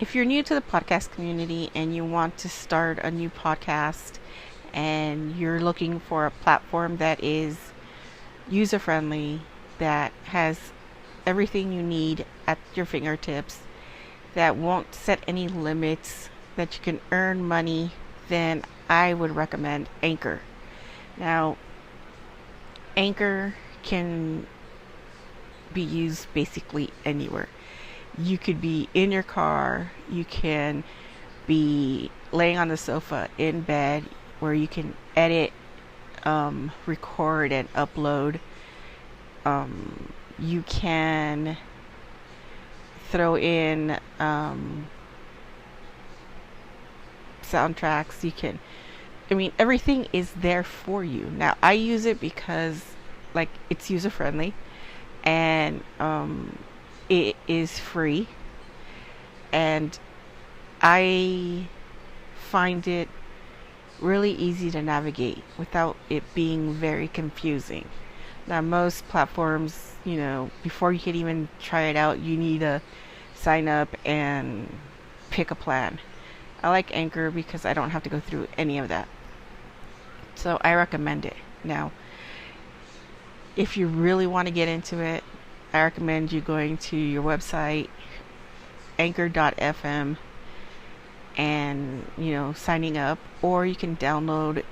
If you're new to the podcast community and you want to start a new podcast and you're looking for a platform that is user friendly, that has everything you need at your fingertips, that won't set any limits, that you can earn money, then I would recommend Anchor. Now, Anchor can be used basically anywhere. You could be in your car, you can be laying on the sofa in bed where you can edit, record, and upload. You can throw in soundtracks. Everything is there for you. Now, I use it because, it's user friendly and it is free, and I find it really easy to navigate without it being very confusing. Now, most platforms, before you can even try it out, you need to sign up and pick a plan. I like Anchor because I don't have to go through any of that. So I recommend it. Now, if you really want to get into it, I recommend you going to your website, anchor.fm, and, signing up. Or you can download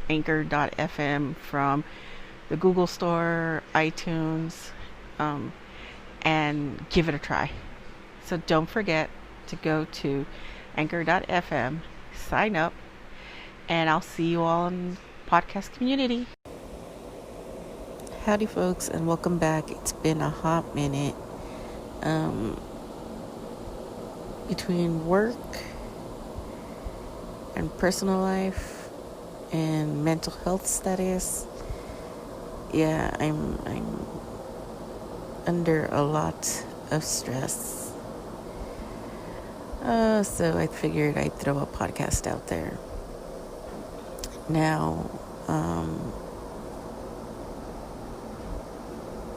anchor.fm from the Google Store, iTunes, and give it a try. So don't forget to go to anchor.fm, sign up, and I'll see you all in the podcast community. Howdy, folks, and welcome back. It's been a hot minute. Between work and personal life and mental health status, I'm under a lot of stress. So I figured I'd throw a podcast out there. Now,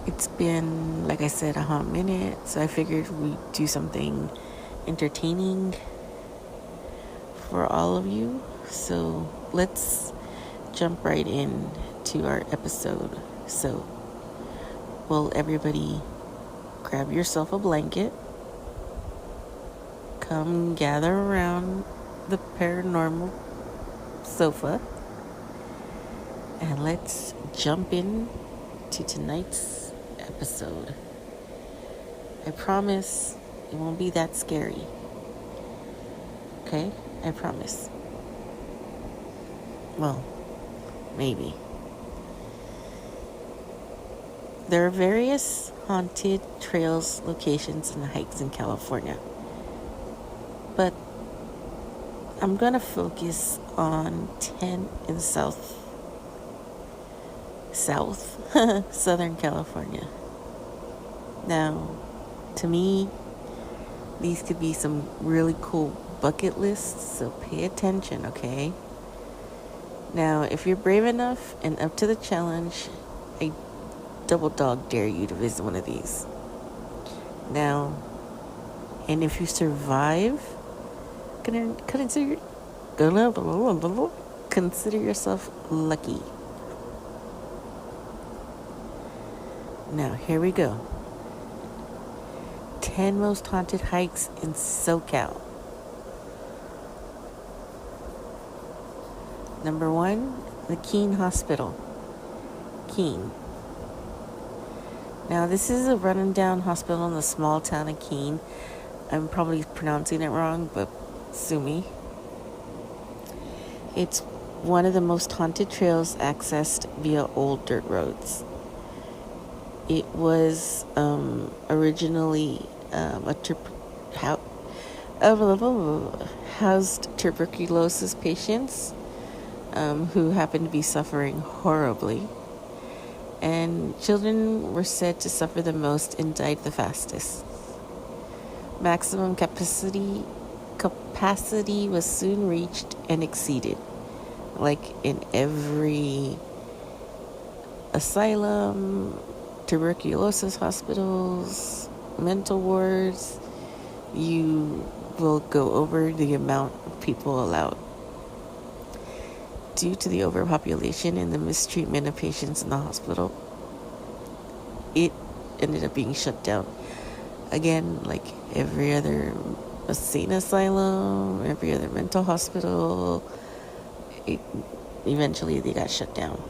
it's been, like I said, a hot minute, so I figured we'd do something entertaining for all of you. So let's jump right in to our episode. So, will everybody grab yourself a blanket, come gather around the paranormal sofa, and let's jump in to tonight's episode. I promise it won't be that scary. Okay? I promise. Well, maybe. There are various haunted trails, locations, and hikes in California. But I'm going to focus on 10 in the Southern California. Now, to me, these could be some really cool bucket lists, so pay attention, okay? Now, if you're brave enough and up to the challenge, I double dog dare you to visit one of these. Now, and if you survive, consider yourself lucky. Now, here we go. 10 most haunted hikes in SoCal. Number 1, the Keene Hospital. Keene. Now, this is a run-down hospital in the small town of Keene. I'm probably pronouncing it wrong, but sue me. It's one of the most haunted trails accessed via old dirt roads. It was originally housed tuberculosis patients who happened to be suffering horribly. And children were said to suffer the most and died the fastest. Maximum capacity was soon reached and exceeded. Like in every asylum, tuberculosis hospitals, mental wards, you we'll go over the amount of people allowed. Due to the overpopulation and the mistreatment of patients in the hospital, it ended up being shut down. Again, like every other insane asylum, every other mental hospital, eventually they got shut down.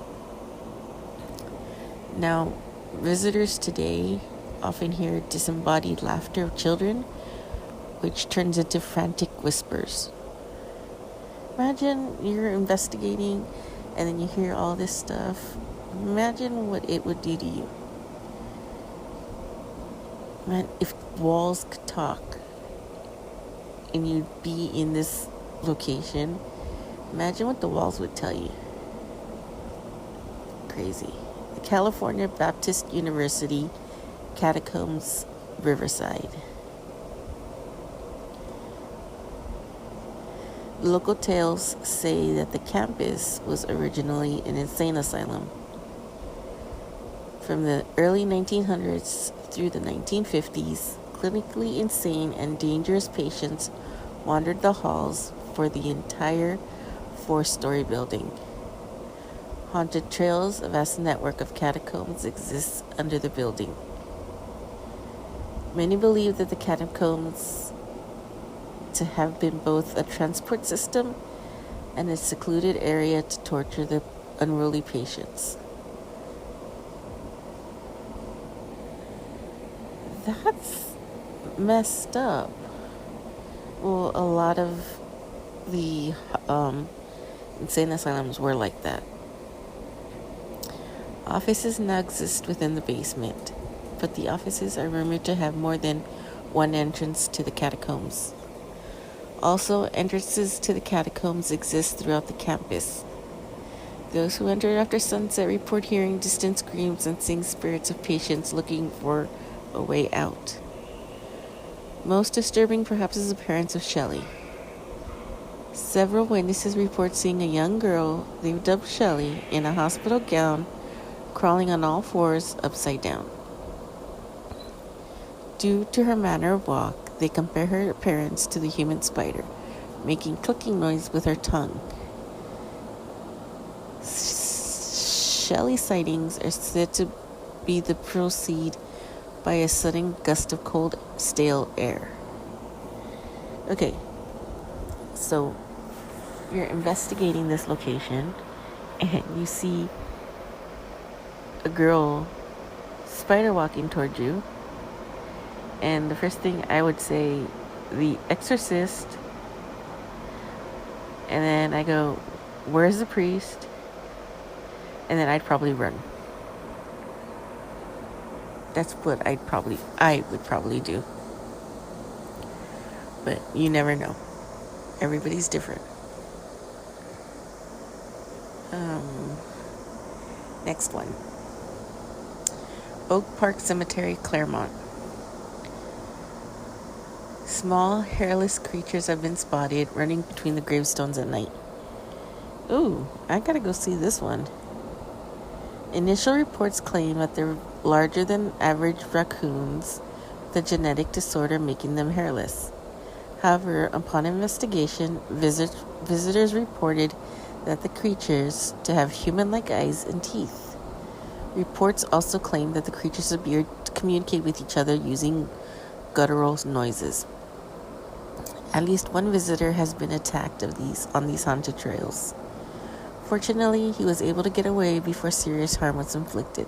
Now, visitors today often hear disembodied laughter of children, which turns into frantic whispers. Imagine you're investigating and then you hear all this stuff. Imagine what it would do to you. Man, if walls could talk and you'd be in this location, imagine what the walls would tell you. Crazy. The California Baptist University Catacombs, Riverside. Local tales say that the campus was originally an insane asylum. From the early 1900s through the 1950s, clinically insane and dangerous patients wandered the halls for the entire 4-story building. Haunted trails, a vast network of catacombs exists under the building. Many believe that the catacombs to have been both a transport system and a secluded area to torture the unruly patients. That's messed up. Well, a lot of the insane asylums were like that. Offices now exist within the basement, but the offices are rumored to have more than one entrance to the catacombs. Also, entrances to the catacombs exist throughout the campus. Those who enter after sunset report hearing distant screams and seeing spirits of patients looking for a way out. Most disturbing perhaps is the appearance of Shelley. Several witnesses report seeing a young girl they dubbed Shelley in a hospital gown crawling on all fours upside down. Due to her manner of walk, they compare her appearance to the human spider, making clicking noise with her tongue. Shelley sightings are said to be the proceed by a sudden gust of cold, stale air. Okay, so you're investigating this location and you see a girl spider walking towards you, and the first thing I would say, The Exorcist, and then I go, where's the priest? And then I'd probably run. That's what I would probably do. But you never know. Everybody's different. Next one. Oak Park Cemetery, Claremont. Small, hairless creatures have been spotted running between the gravestones at night. Ooh, I gotta go see this one. Initial reports claim that they're larger than average raccoons with a genetic disorder making them hairless. However, upon investigation, visitors reported that the creatures to have human-like eyes and teeth. Reports also claim that the creatures appear to communicate with each other using guttural noises. At least one visitor has been attacked on these haunted trails. Fortunately, he was able to get away before serious harm was inflicted.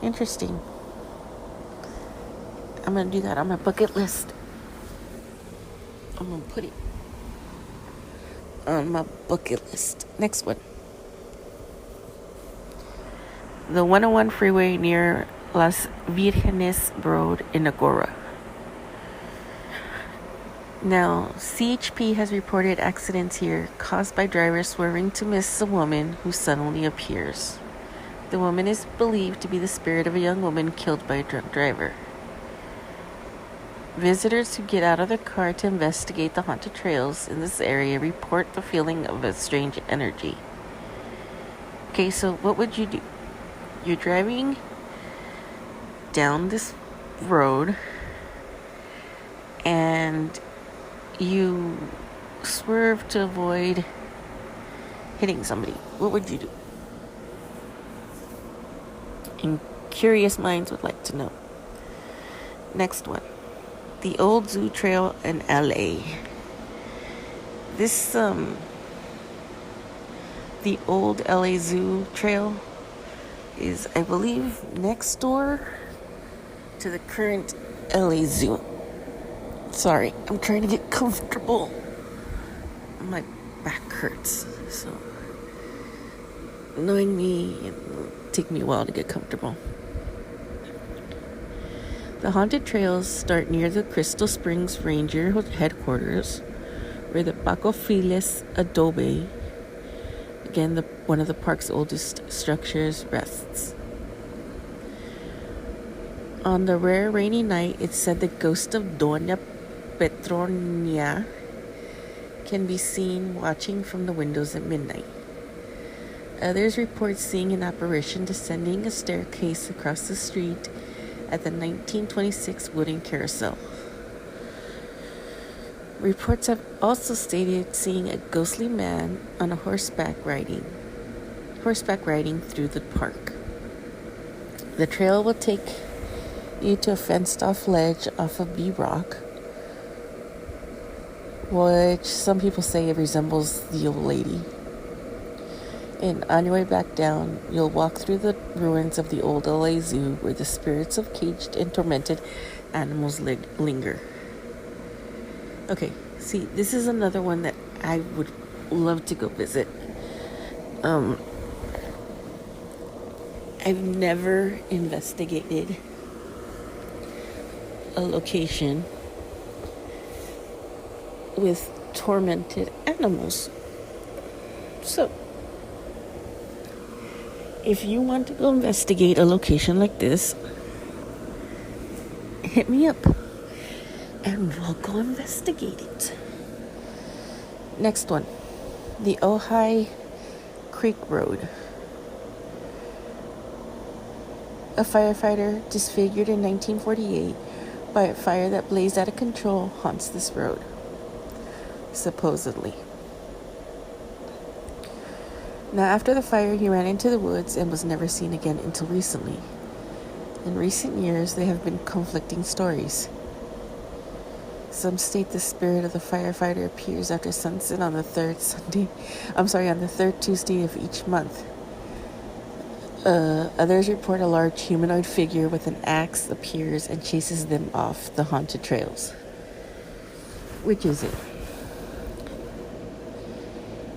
Interesting. I'm going to do that on my bucket list. I'm going to put it on my bucket list. Next one. The 101 freeway near Las Virgenes Road in Agora. Now, CHP has reported accidents here caused by drivers swerving to miss a woman who suddenly appears. The woman is believed to be the spirit of a young woman killed by a drunk driver. Visitors who get out of their car to investigate the haunted trails in this area report the feeling of a strange energy. Okay, so what would you do? You're driving down this road and you swerve to avoid hitting somebody, what would you do? And curious minds would like to know. Next one. The old zoo trail in LA. This, the old LA Zoo Trail is, I believe, next door to the current LA Zoo. Sorry, I'm trying to get comfortable. My back hurts, so knowing me, it'll take me a while to get comfortable. The haunted trails start near the Crystal Springs Ranger headquarters, where the Paco Files adobe, again one of the park's oldest structures, rests. On the rare rainy night, it's said the ghost of Doña Petronia can be seen watching from the windows at midnight. Others report seeing an apparition descending a staircase across the street at the 1926 wooden carousel. Reports have also stated seeing a ghostly man on a horseback riding through the park. The trail will take you to a fenced-off ledge off of B Rock, which some people say it resembles the old lady. And on your way back down, you'll walk through the ruins of the old LA Zoo, where the spirits of caged and tormented animals linger. Okay, see, this is another one that I would love to go visit. I've never investigated a location with tormented animals. So, if you want to go investigate a location like this, hit me up and we'll go investigate it. Next one, the Ojai Creek Road. A firefighter disfigured in 1948 by a fire that blazed out of control haunts this road, supposedly. Now, after the fire, he ran into the woods and was never seen again until recently. In recent years, there have been conflicting stories. Some state the spirit of the firefighter appears after sunset on the third Tuesday of each month. Others report a large humanoid figure with an axe appears and chases them off the haunted trails. Which is it?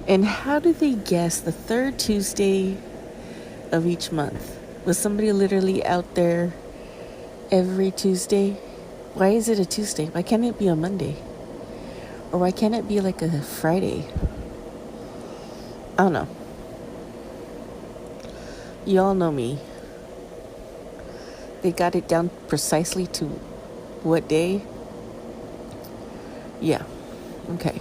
And how do they guess the third Tuesday of each month? Was somebody literally out there every Tuesday? Why is it a Tuesday? Why can't it be a Monday? Or why can't it be like a Friday? I don't know. Y'all know me. They got it down precisely to what day? Yeah. Okay.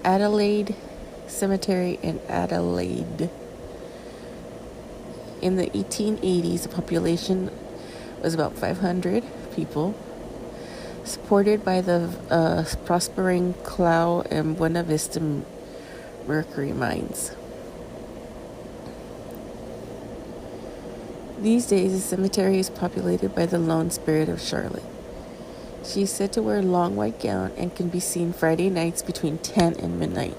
Adelaide Cemetery in Adelaide. In the 1880s, the population was about 500 people, supported by the prospering Clow and Buena Vista mercury mines. These days, the cemetery is populated by the lone spirit of Charlotte. She is said to wear a long white gown and can be seen Friday nights between 10 and midnight.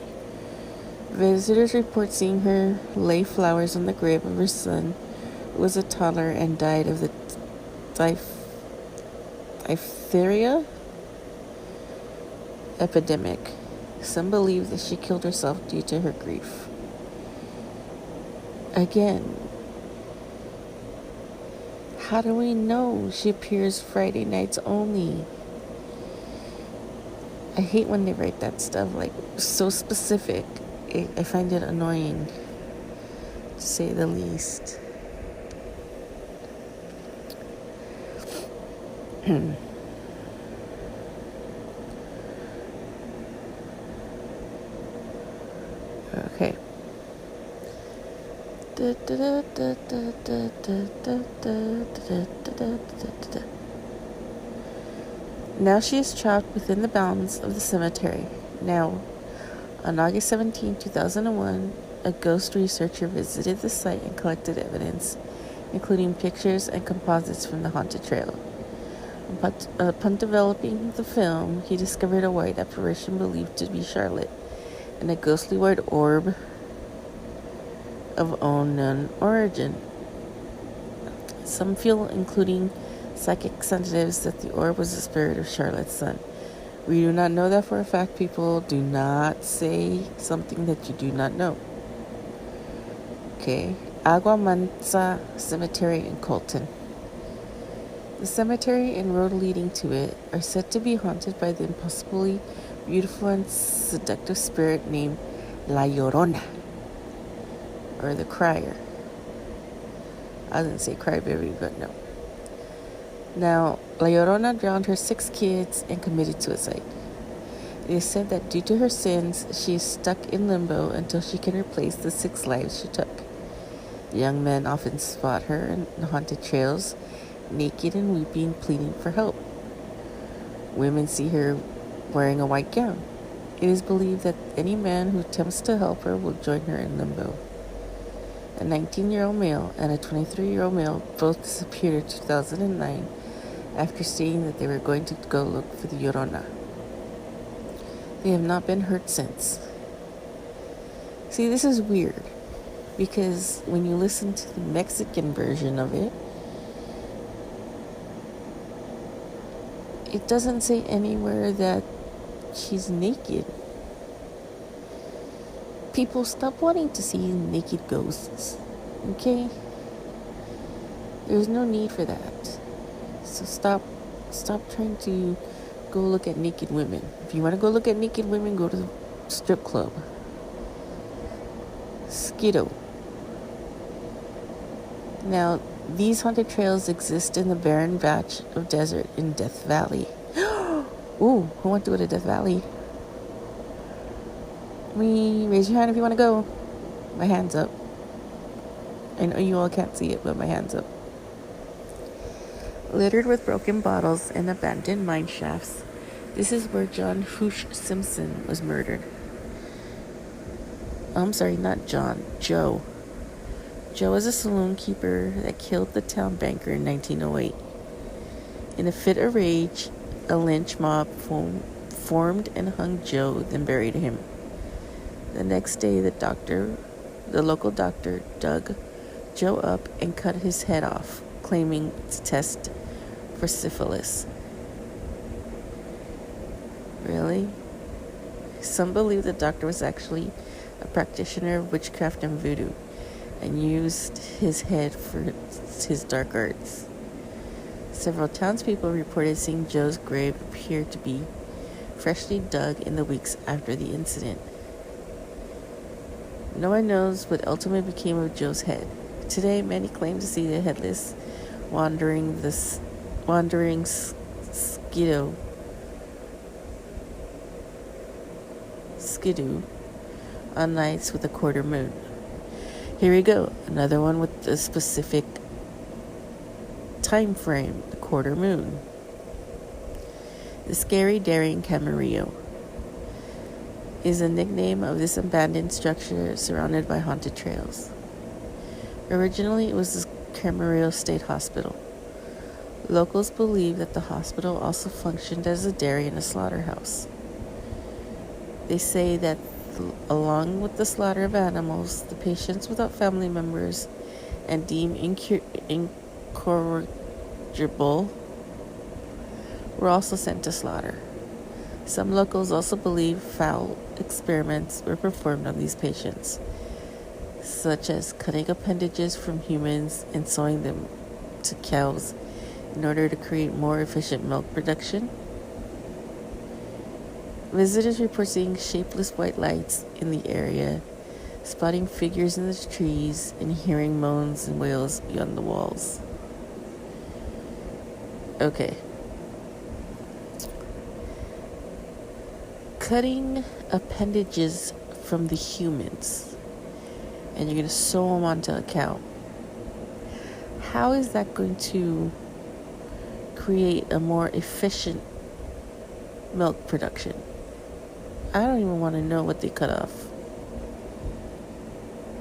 Visitors report seeing her lay flowers on the grave of her son, who was a toddler and died of the diphtheria epidemic. Some believe that she killed herself due to her grief. Again, how do we know she appears Friday nights only? I hate when they write that stuff, like, so specific. I find it annoying, to say the least. Okay. Now she is trapped within the bounds of the cemetery. Now, on August 17, 2001, a ghost researcher visited the site and collected evidence, including pictures and composites from the haunted trail. Upon developing the film, he discovered a white apparition believed to be Charlotte and a ghostly white orb of unknown origin. Some feel, including psychic sensitives, that the orb was the spirit of Charlotte's son. We do not know that for a fact, people. Do not say something that you do not know. Okay. Agua Mansa Cemetery in Colton. The cemetery and road leading to it are said to be haunted by the impossibly beautiful and seductive spirit named La Llorona, or the Crier. I didn't say crybaby, but no. Now, La Llorona drowned her 6 kids and committed suicide. It is said that due to her sins, she is stuck in limbo until she can replace the 6 lives she took. The young men often spot her in haunted trails, naked and weeping, pleading for help. Women see her wearing a white gown. It is believed that any man who attempts to help her will join her in limbo. A 19-year-old male and a 23-year-old male both disappeared in 2009 after stating that they were going to go look for the Llorona. They have not been heard since. See, this is weird, because when you listen to the Mexican version of it, it doesn't say anywhere that she's naked. People, stop wanting to see naked ghosts, okay? There's no need for that. So stop trying to go look at naked women. If you want to go look at naked women, go to the strip club. Skidoo. Now, these haunted trails exist in the barren patch of desert in Death Valley. Ooh, who wants to go to Death Valley? Raise your hand if you want to go. My hand's up. I know you all can't see it, but my hand's up. Littered with broken bottles and abandoned mine shafts, this is where John Hoosh Simpson was murdered. I'm sorry, not John. Joe. Joe was a saloon keeper that killed the town banker in 1908. In a fit of rage, a lynch mob formed and hung Joe, then buried him. The next day, the local doctor, dug Joe up and cut his head off, claiming to test for syphilis. Really? Some believe the doctor was actually a practitioner of witchcraft and voodoo, and used his head for his dark arts. Several townspeople reported seeing Joe's grave appear to be freshly dug in the weeks after the incident. No one knows what ultimately became of Joe's head. Today, many claim to see the headless wandering skidoo on nights with a quarter moon. Here we go, another one with a specific time frame, the quarter moon. The Scary Daring Camarillo is a nickname of this abandoned structure surrounded by haunted trails. Originally, it was the Camarillo State Hospital. Locals believe that the hospital also functioned as a dairy and a slaughterhouse. They say that along with the slaughter of animals, the patients without family members and deemed incorrigible were also sent to slaughter. Some locals also believe foul experiments were performed on these patients, such as cutting appendages from humans and sewing them to cows in order to create more efficient milk production. Visitors report seeing shapeless white lights in the area, spotting figures in the trees, and hearing moans and wails beyond the walls. Okay. Cutting appendages from the humans. and you're going to sew them onto a cow. How is that going to create a more efficient milk production? I don't even want to know what they cut off.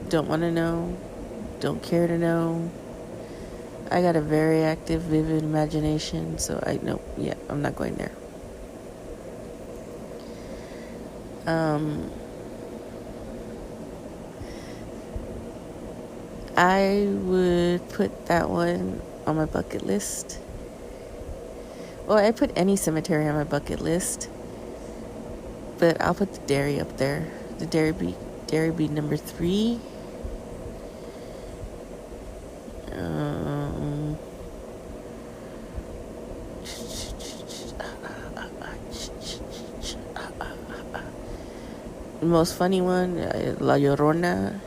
Don't want to know. Don't care to know. I got a very active, vivid imagination, so I know, yeah, I'm not going there. I would put that one on my bucket list. Well, I put any cemetery on my bucket list, but I'll put the dairy up there. The dairy be number 3. The most funny one, La Llorona,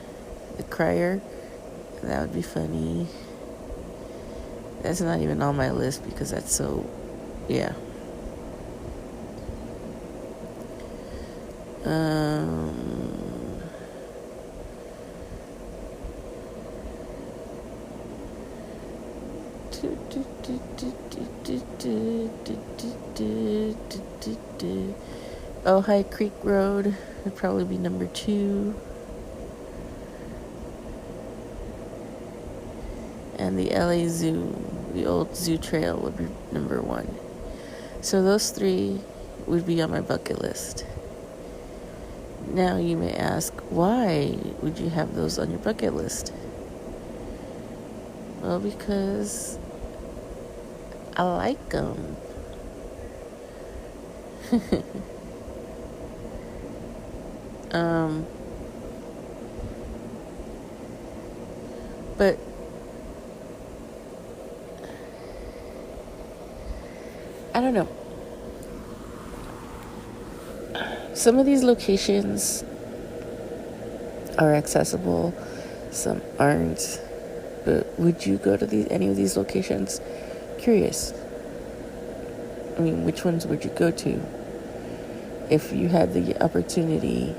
the crier. That would be funny. That's not even on my list because that's so, yeah. High Creek Road would probably be number 2. And the LA Zoo, the old zoo trail, would be number 1. So those 3 would be on my bucket list. Now you may ask, why would you have those on your bucket list? Well, because I like them. But I don't know. Some of these locations are accessible, some aren't. But would you go to any of these locations? Curious. I mean, which ones would you go to? If you had the opportunity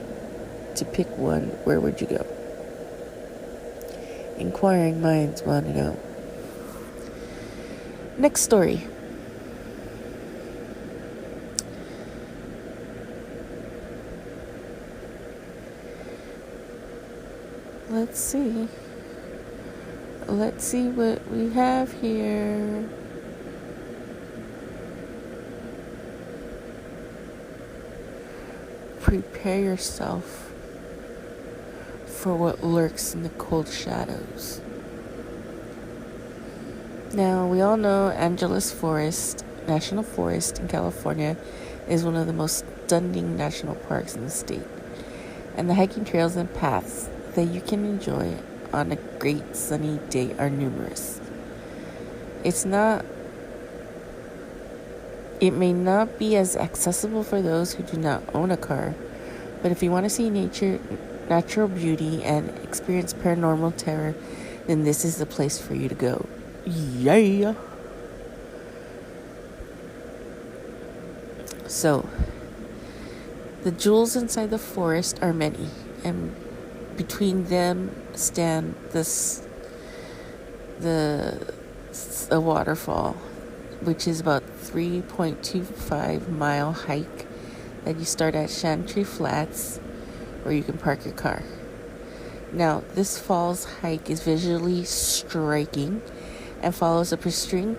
to pick one, where would you go? Inquiring minds want to know. Next story. Let's see what we have here. Prepare yourself for what lurks in the cold shadows. Now, we all know Angeles National Forest in California is one of the most stunning national parks in the state. And the hiking trails and paths that you can enjoy on a great sunny day are numerous. It may not be as accessible for those who do not own a car, but if you want to see natural beauty, and experience paranormal terror, then this is the place for you to go. Yeah. So, the jewels inside the forest are many, and between them stand a waterfall, which is about 3.25 mile hike that you start at Chantry Flats, where you can park your car. Now, this falls hike is visually striking and follows a pristine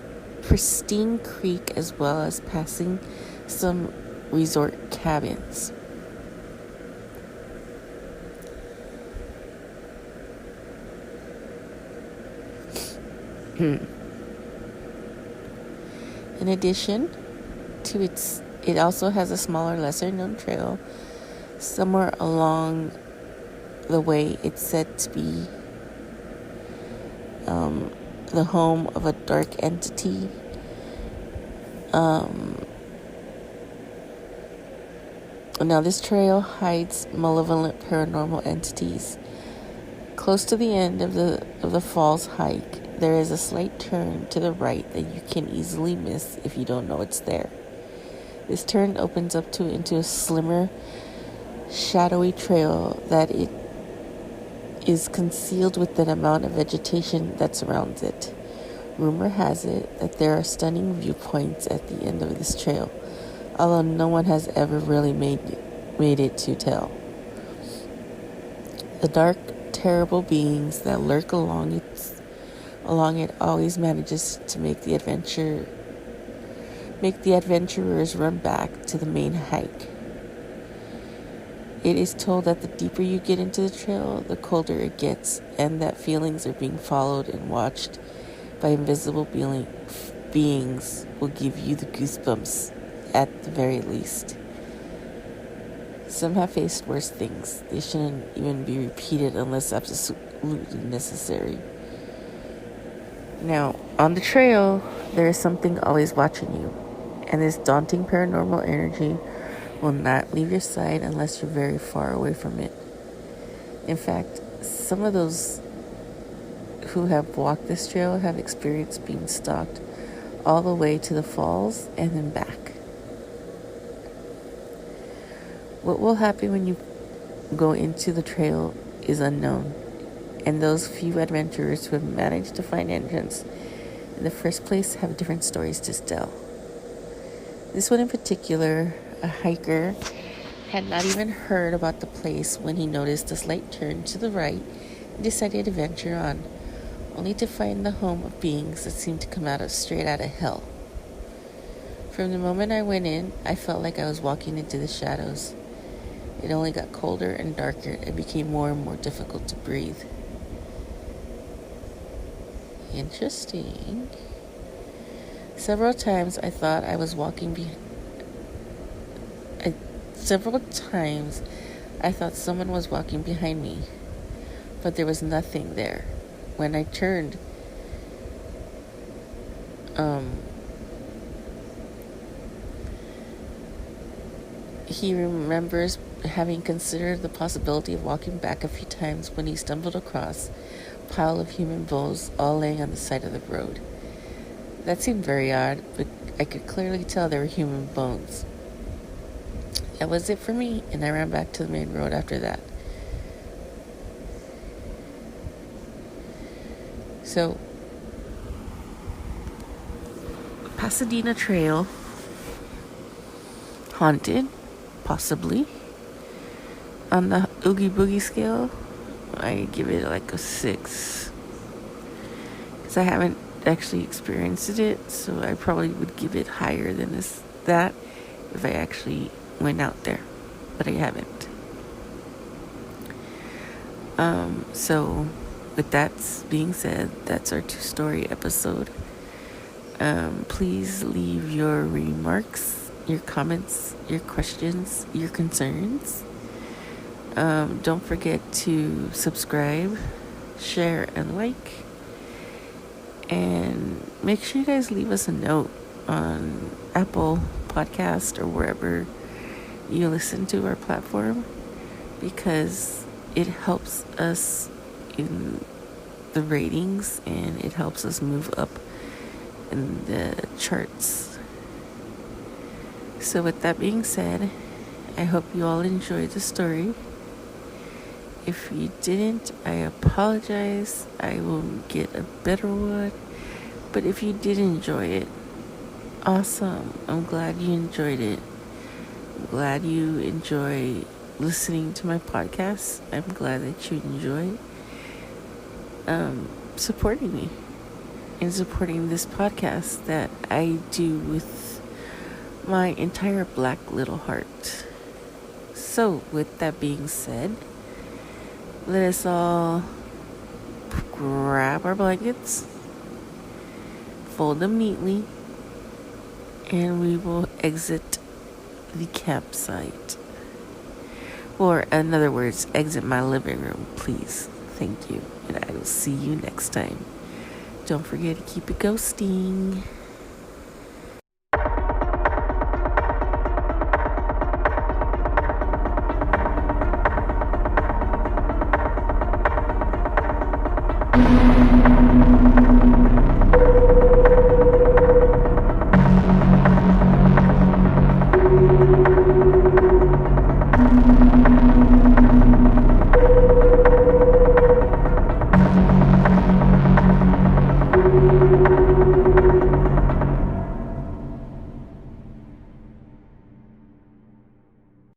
creek, as well as passing some resort cabins. In addition to it also has a smaller, lesser-known trail. Somewhere along the way, it's said to be the home of a dark entity. Now, this trail hides malevolent paranormal entities. Close to the end of the falls hike, there is a slight turn to the right that you can easily miss if you don't know it's there. This turn opens up into a slimmer, shadowy trail that is concealed with the amount of vegetation that surrounds it. Rumor has it that there are stunning viewpoints at the end of this trail, although no one has ever really made it to tell. The dark, terrible beings that lurk along it always manages to make the adventurers run back to the main hike. It is told that the deeper you get into the trail, the colder it gets, and that feelings are being followed and watched by invisible beings will give you the goosebumps at the very least. Some have faced worse things. They shouldn't even be repeated unless absolutely necessary. Now, on the trail, there is something always watching you, and this daunting paranormal energy will not leave your side unless you're very far away from it. In fact, some of those who have walked this trail have experienced being stalked all the way to the falls and then back. What will happen when you go into the trail is unknown, and those few adventurers who have managed to find entrance in the first place have different stories to tell. This one in particular, a hiker, had not even heard about the place when he noticed a slight turn to the right and decided to venture on, only to find the home of beings that seemed to come straight out of hell. From the moment I went in, I felt like I was walking into the shadows. It only got colder and darker and became more and more difficult to breathe. Interesting. Several times I thought someone was walking behind me, but there was nothing there. When I turned, he remembers having considered the possibility of walking back a few times when he stumbled across a pile of human bones all laying on the side of the road. That seemed very odd, but I could clearly tell they were human bones. That was it for me, and I ran back to the main road after that. So, Pasadena Trail, haunted, possibly. On the Oogie Boogie scale, I give it like a 6. Because I haven't actually experienced it, so I probably would give it higher than that if I actually went out there. But I haven't. So, with that being said, that's our 2-story episode. Please leave your remarks, your comments, your questions, your concerns. Don't forget to subscribe, share, and like. And make sure you guys leave us a note on Apple Podcast or wherever you listen to our platform, because it helps us in the ratings and it helps us move up in the charts. So with that being said, I hope you all enjoyed the story. If you didn't, I apologize. I will get a better one. But if you did enjoy it, awesome. I'm glad you enjoyed it. I'm glad you enjoy listening to my podcast. I'm glad that you enjoy supporting me and supporting this podcast that I do with my entire black little heart. So, with that being said, let us all grab our blankets, fold them neatly, and we will exit the campsite. Or, in other words, exit my living room, please. Thank you. And I will see you next time. Don't forget to keep it ghosting.